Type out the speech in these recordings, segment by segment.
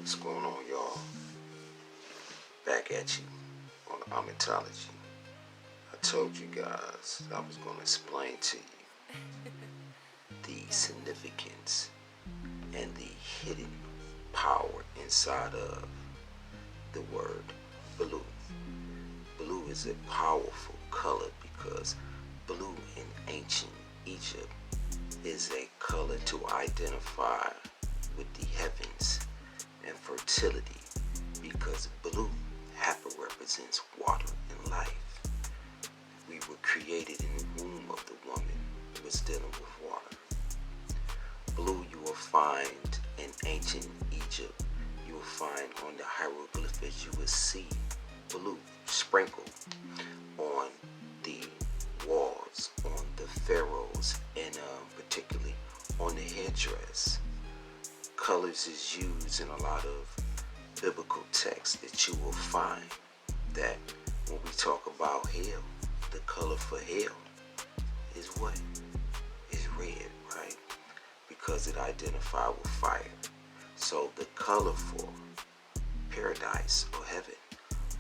What's going on, y'all? Back at you on Amontology. I told you guys I was going to explain to you the significance and the hidden power inside of the word blue. Blue is a powerful color because blue in ancient Egypt is a color to identify with the heavens and fertility, because blue represents water and life. We were created in the womb of the woman who was dealing with water. Blue you will find in ancient Egypt. You will find on the hieroglyphics, you will see blue sprinkled on the walls, on the pharaohs, and particularly on the headdress. Colors is used in a lot of biblical texts that you will find that when we talk about hell, the color for hell is what? Is red, right? Because it identifies with fire. So the color for paradise or heaven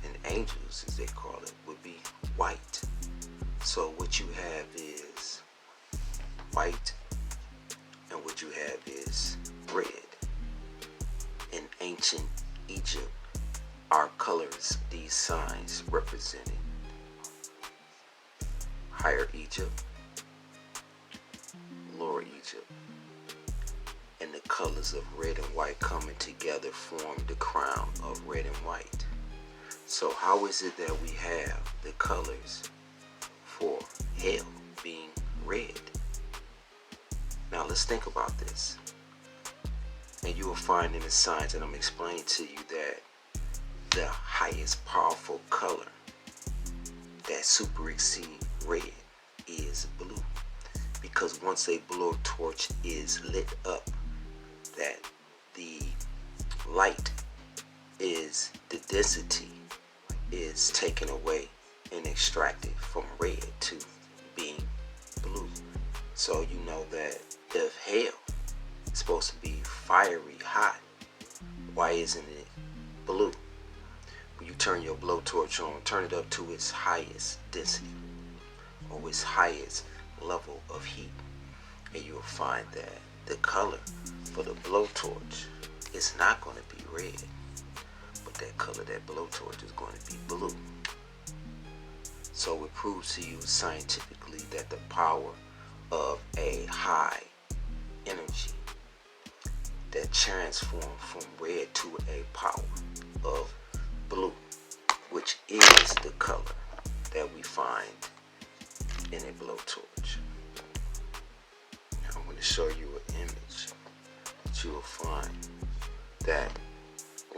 and angels, as they call it, would be white. So what you have is white, and what you have is red. In ancient Egypt, our colors, these signs represented Higher Egypt, Lower Egypt, and the colors of red and white coming together form the crown of red and white. So how is it that we have the colors for hell being red? Now let's think about this. And you will find in the signs that I'm explaining to you that the highest powerful color that super exceeds red is blue. Because once a blowtorch is lit up, that the light is, the density is taken away and extracted from red to being blue. So you know that if hell is supposed to be fiery hot, why isn't it blue? When you turn your blowtorch on, turn it up to its highest density or its highest level of heat, and you'll find that the color for the blowtorch is not going to be red, but that color, that blowtorch, is going to be blue. So it proves to you scientifically that the power of a high energy that transforms from red to a power of blue, which is the color that we find in a blowtorch. Now I'm going to show you an image that you will find that,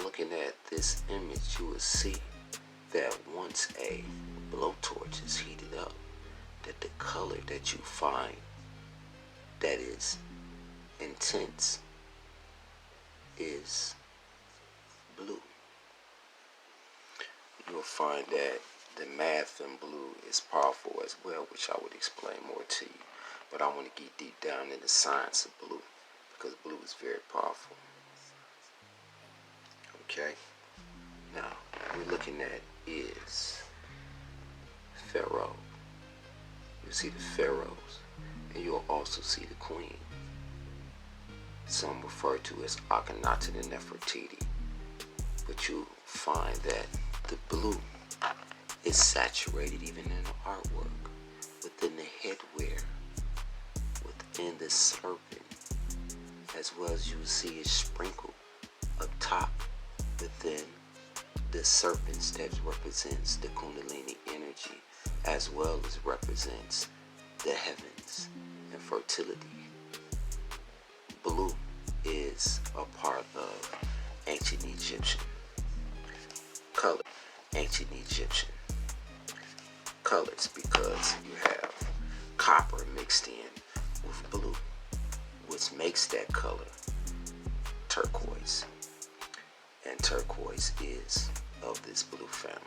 looking at this image, you will see that once a blowtorch is heated up, that the color that you find that is intense is blue. You will find that the math in blue is powerful as well, which I would explain more to you. But I want to get deep down in the science of blue, because blue is very powerful. Okay? Now, what we're looking at is Pharaoh. You see the pharaohs, and you'll also see the queen. Some refer to as Akhenaten and Nefertiti. But you'll find that the blue is saturated even in the artwork, within the headwear, within the serpent, as well as you will see it sprinkled up top within the serpents that represents the Kundalini energy, as well as represents the heavens and fertility. Blue is a part of ancient Egyptian color, ancient Egyptian colors, because you have copper mixed in with blue, which makes that color turquoise. And turquoise is of this blue family.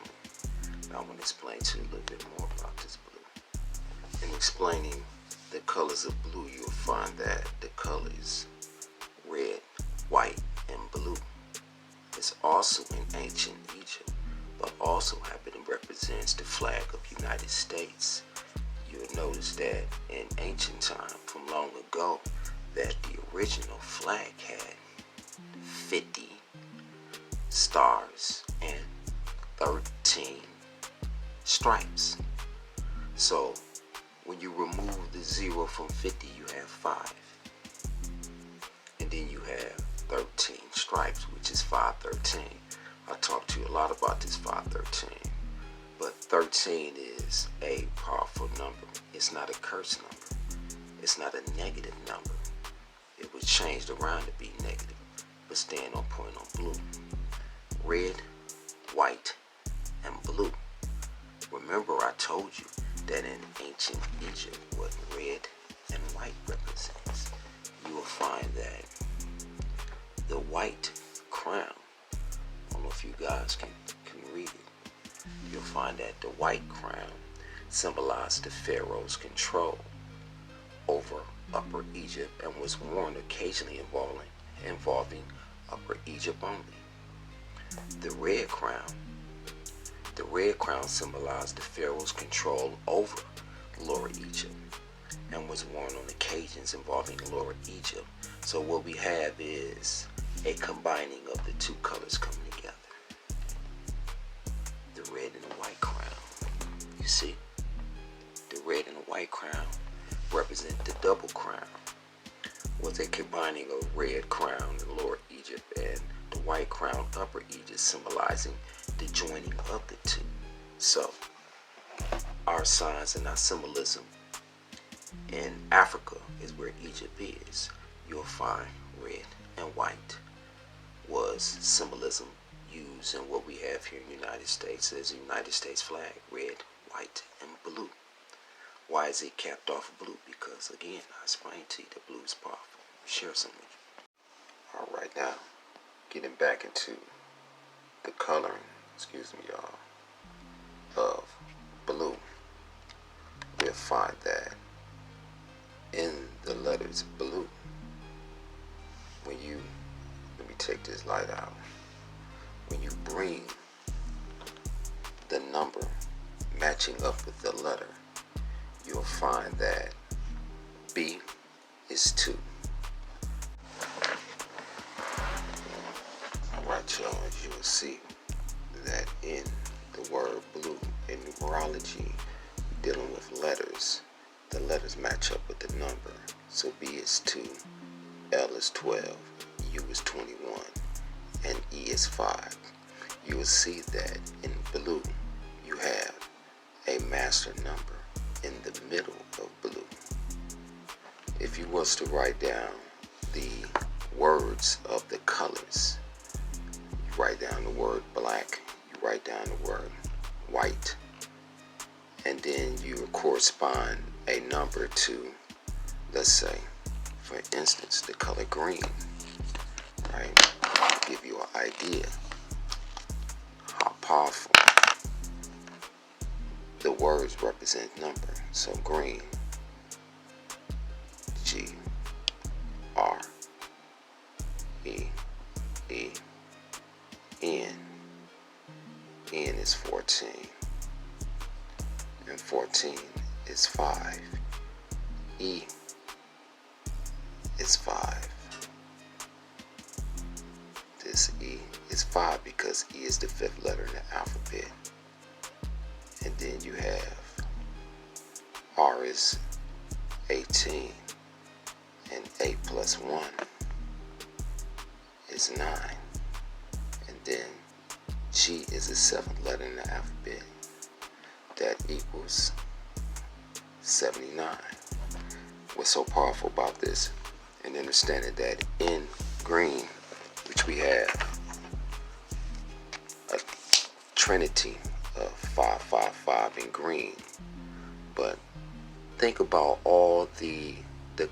Now I'm going to explain to you a little bit more about this blue. In explaining the colors of blue, you'll find that the colors red, white, and blue is also in ancient Egypt, but also happen to represents the flag of United States. You'll notice that in ancient time, from long ago, that the original flag had 50 stars and 13 stripes. So when you remove the 0 from 50, you have 5. And then you have 13 stripes, which is 513. I talked to you a lot about this 513. But 13 is a powerful number. It's not a curse number. It's not a negative number. It was changed around to be negative, but staying on point on blue. Red, white, and blue. Remember I told you that in ancient Egypt what red and white represents. You will find that the white crown, I don't know if you guys can read it, you'll find that the white crown symbolized the pharaoh's control over Upper Egypt and was worn occasionally involving Upper Egypt only. The red crown symbolized the pharaoh's control over Lower Egypt and was worn on occasions involving Lower Egypt. So what we have is a combining of the two colors coming together. The red and the white crown. You see? The red and the white crown represent the double crown. Was a combining of red crown in Lower Egypt and the white crown Upper Egypt, symbolizing the joining of the two. So our signs and our symbolism in Africa is where Egypt is. You'll find red and white was symbolism used in what we have here in the United States as the United States flag, red, white, and blue. Why is it capped off blue? Because again, I explained to you that blue is powerful. Share some with you. Alright, now getting back into the coloring, y'all, of blue, we'll find that in the letters blue, when you, let me take this light out, when you bring the number matching up with the letter, you'll find that B is 2. Alright, y'all, as you will see that in the word blue in numerology, dealing with letters, the letters match up with the number. So B is 2, L is 12, U is 21, and E is 5. You will see that in blue you have a master number in the middle of blue. If you was to write down the words of the colors, you write down the word black, you write down the word white, and then you correspond a number to, let's say, for instance, the color green, right? To give you an idea how powerful the words represent number. So green, G, R, E, E, N. N is 14. And 14 is 5. E is 5. This E is 5 because E is the 5th letter in the alphabet. And then you have R is 18. And 8 plus 1 is 9. And then G is the 7th letter in the alphabet. That equals 79. What's so powerful about this, and understanding that in green, which we have a trinity of 555 in green, but think about all the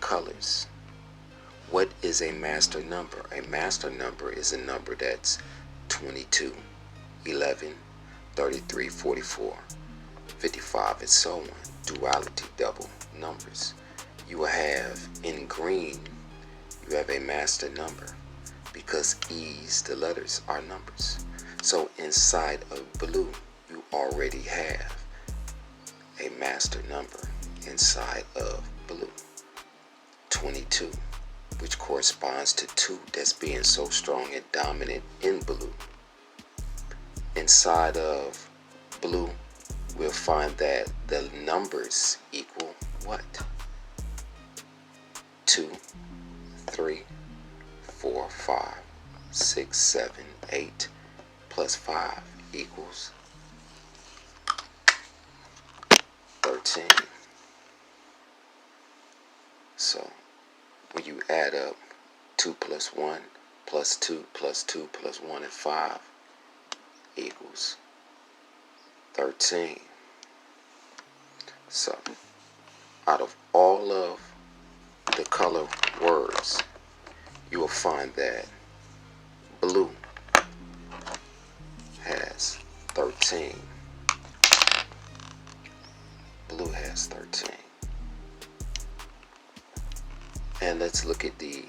colors. What is a master number? A master number is a number that's 22, 11, 33, 44, 55, and so on. Duality, double numbers. You will have in green, you have a master number because E's, the letters, are numbers. So inside of blue, you already have a master number inside of blue. 22, which corresponds to 2 that's being so strong and dominant in blue. Inside of blue, we'll find that the numbers equal what? 2, 3, 4, 5, 6, 7, 8 plus 5 equals 13. So when you add up 2 plus 1 plus 2 plus 2 plus 1 and 5 equals 13. So out of all of the color words, you will find that blue has 13. Blue has 13. And let's look at the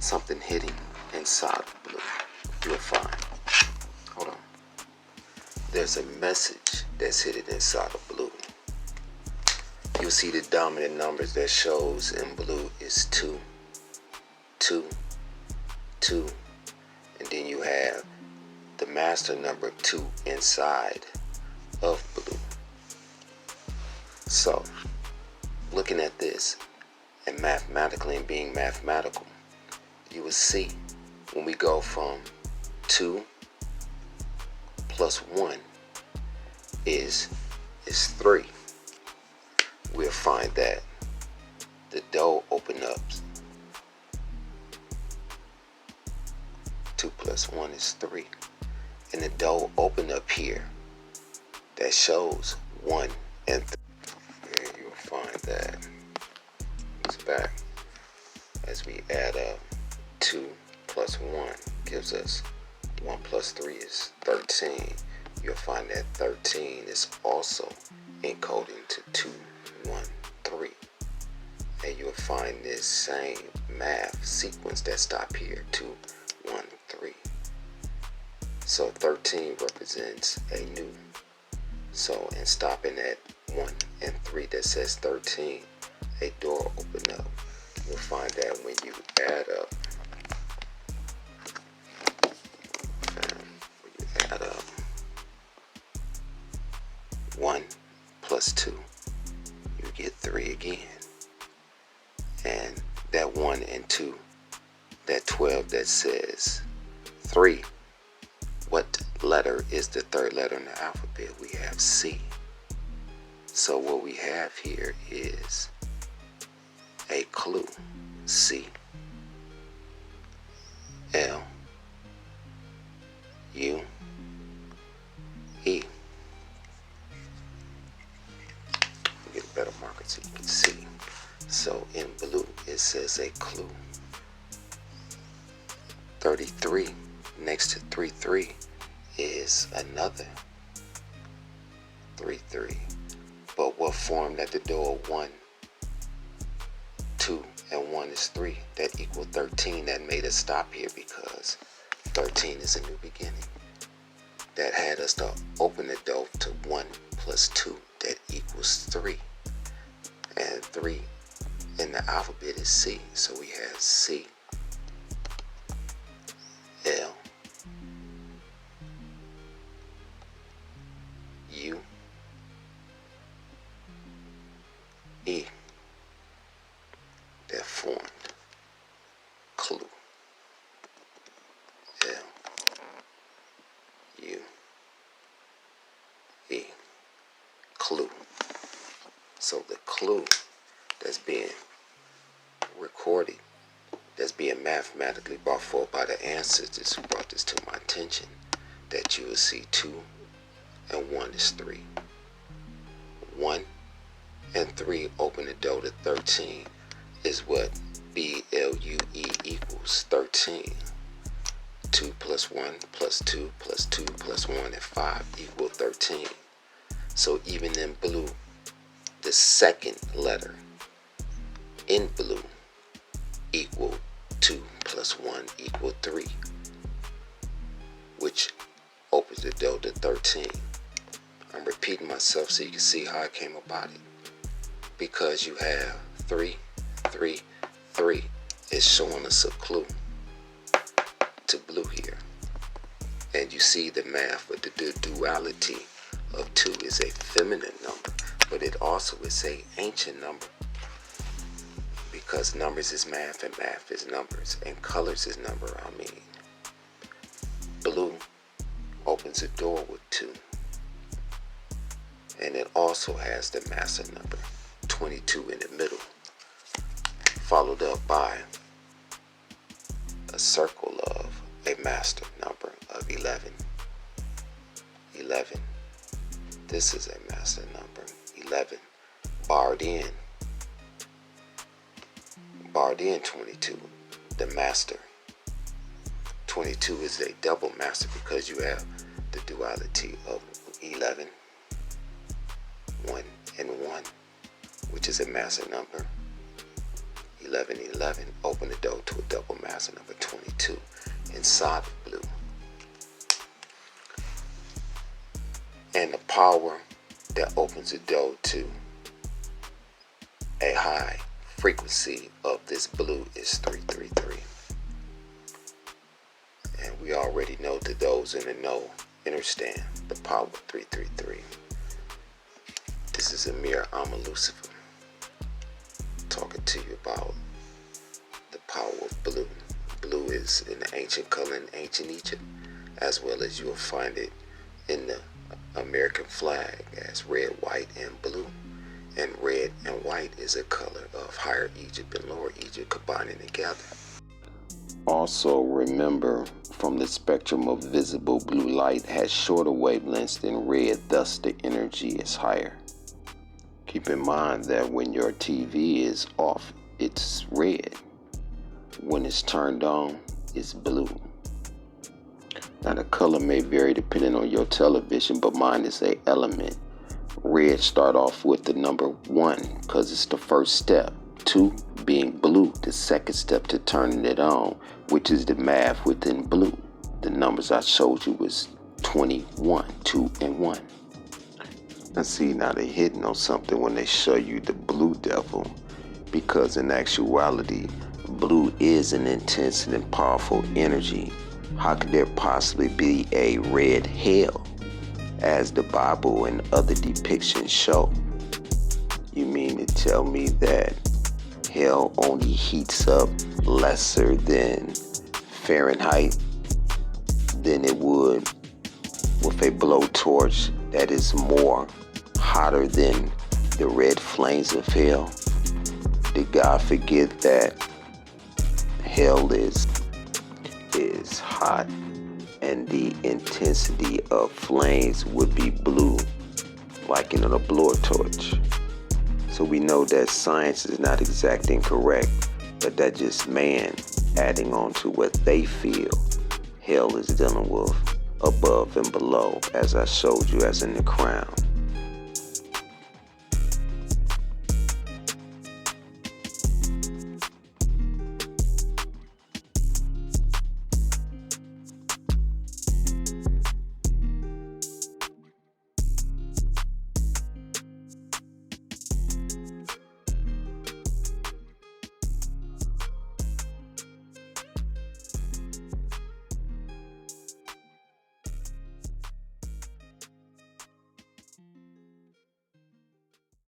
something hidden inside of blue. You'll find, hold on, there's a message that's hidden inside of blue. You'll see the dominant numbers that shows in blue is 2, 2, 2, and then you have the master number 2 inside of blue. So looking at this and mathematically and being mathematical, you will see when we go from 2 plus 1 is 3, we'll find that the door open up. 2 plus 1 is 3. And the door open up here that shows 1 and 3. And you'll find that it's back as we add up 2 plus 1 gives us 1 plus 3 is 13. You'll find that 13 is also encoding to 2, 1, 3. And you'll find this same math sequence that stop here, 2, 1, 3. So 13 represents a new. So in stopping at 1 and 3 that says 13, a door open up. You'll find that when you add up, 1 plus 2, you get 3 again. And that 1 and 2, that 12 that says 3, what letter is the third letter in the alphabet? We have C. So what we have here is a clue. C, L, U, E. Get a better marker so you can see. So in blue it says a clue. 33 next to 3 is another 3. But what form that the door 1, 2, and 1 is 3, that equal 13. That made us stop here because 13 is a new beginning. That had us to open the door to 1 plus 2, that equals 3. And 3 in the alphabet is C, so we have C, L, U, E. That formed clue. L, U, E. Clue. So the clue that's being recorded, that's being mathematically brought forth by the ancestors who brought this to my attention, that you will see 2 and 1 is 3. 1 and 3 open the door to 13 is what BLUE equals 13. 2 plus 1 plus 2 plus 2 plus 1 and 5 equal 13. So even in blue, the second letter in blue equal 2 plus 1 equals 3, which opens the door to 13. I'm repeating myself so you can see how I came about it. Because you have 3, 3, 3. It's showing us a clue to blue here. And you see the math, but the duality of 2 is a feminine number, but it also is a ancient number. Because numbers is math and math is numbers and colors is number, Blue opens a door with 2. And it also has the master number, 22 in the middle, followed up by a circle of a master number of 11. 11. This is a master number, 11, barred in 22, the master. 22 is a double master because you have the duality of 11, 1 and 1, which is a master number. 11, 11, open the door to a double master number 22 inside of blue. And the power that opens the door to a high frequency of this blue is 333. And we already know that those in the know understand the power of 333. This is Amir Amon Lucifer talking to you about the power of blue. Blue is an ancient color in ancient Egypt, as well as you'll find it in the American flag as red, white, and blue. And red and white is a color of Higher Egypt and Lower Egypt combining together. Also remember, from the spectrum of visible blue light has shorter wavelengths than red, thus the energy is higher. Keep in mind that when your TV is off, it's red. When it's turned on, it's blue. Now the color may vary depending on your television, but mine is an element. Red start off with the number 1 because it's the first step. 2 being blue, the second step to turning it on, which is the math within blue. The numbers I showed you was 21, 2 and 1. Now see, now they're hitting on something when they show you the blue devil, because in actuality, blue is an intense and powerful energy. How could there possibly be a red hell, as the Bible and other depictions show? You mean to tell me that hell only heats up lesser than Fahrenheit than it would with a blowtorch that is more hotter than the red flames of hell? Did God forget that hell is hot and the intensity of flames would be blue, like in a blowtorch? So we know that science is not exactly incorrect, but that's just man adding on to what they feel hell is dealing with above and below, as I showed you as in the crown.